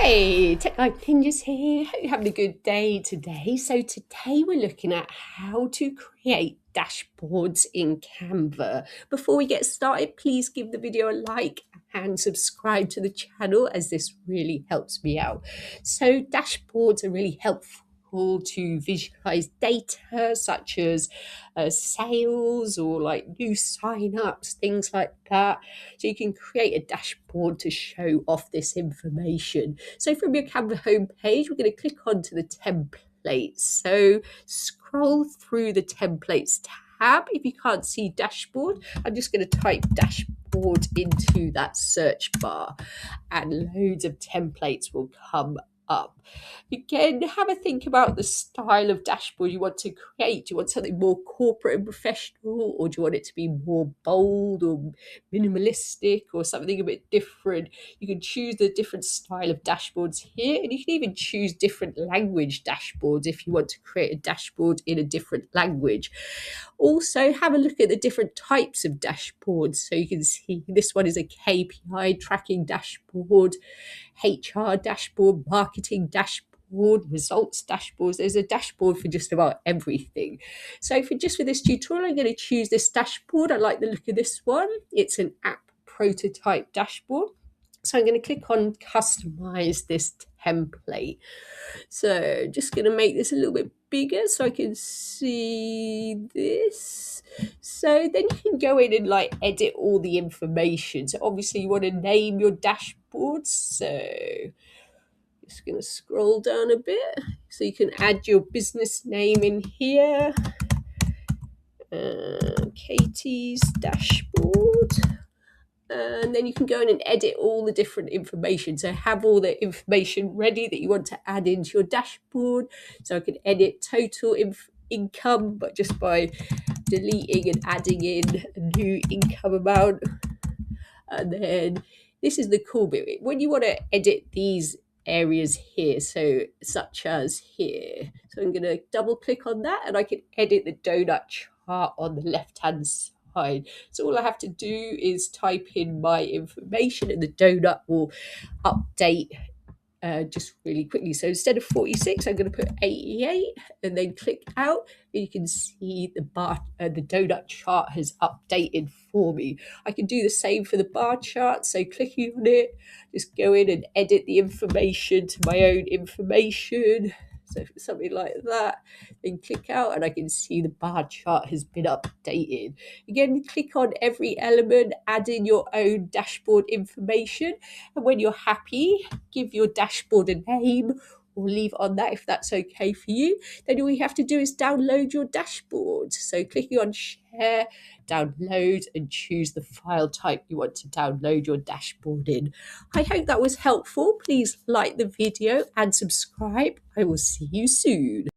Hey, Tech Life Ninjas here. Hope you're having a good day today. So today we're looking at how to create dashboards in Canva. Before we get started, please give the video a like and subscribe to the channel as this really helps me out. So dashboards are really helpful to visualize data such as sales or like new sign-ups, things like that. So you can create a dashboard to show off this information. So from your Canva homepage, we're going to click onto the templates. So scroll through the templates tab. If you can't see dashboard, I'm just going to type dashboard into that search bar and loads of templates will come up. Again, have a think about the style of dashboard you want to create. Do you want something more corporate and professional, or do you want it to be more bold or minimalistic or something a bit different? You can choose the different style of dashboards here, and you can even choose different language dashboards if you want to create a dashboard in a different language. Also, have a look at the different types of dashboards. So you can see this one is a KPI tracking dashboard, HR dashboard, marketing dashboard, results dashboards. There's a dashboard for just about everything. So for this tutorial, I'm going to choose this dashboard. I like the look of this one. It's an app prototype dashboard. So I'm going to click on customize this template. So just going to make this a little bit bigger so I can see this. So then you can go in and like edit all the information. So obviously you want to name your dashboard. So just going to scroll down a bit so you can add your business name in here. Katie's dashboard. And then you can go in and edit all the different information. So have all the information ready that you want to add into your dashboard. So I can edit total income, but just by deleting and adding in a new income amount. And then this is the cool bit. When you want to edit these areas here, so such as here. So I'm going to double click on that and I can edit the donut chart on the left hand side. So all I have to do is type in my information and the donut will update just really quickly. So instead of 46, I'm going to put 88 and then click out. And you can see the bar, the donut chart has updated for me. I can do the same for the bar chart. So clicking on it, just go in and edit the information to my own information. So something like that, then click out and I can see the bar chart has been updated. Again, click on every element, add in your own dashboard information. And when you're happy, give your dashboard a name or leave on that if that's okay for you. Then all you have to do is download your dashboard. So clicking on share, download, and choose the file type you want to download your dashboard in. I hope that was helpful. Please like the video and subscribe. I will see you soon.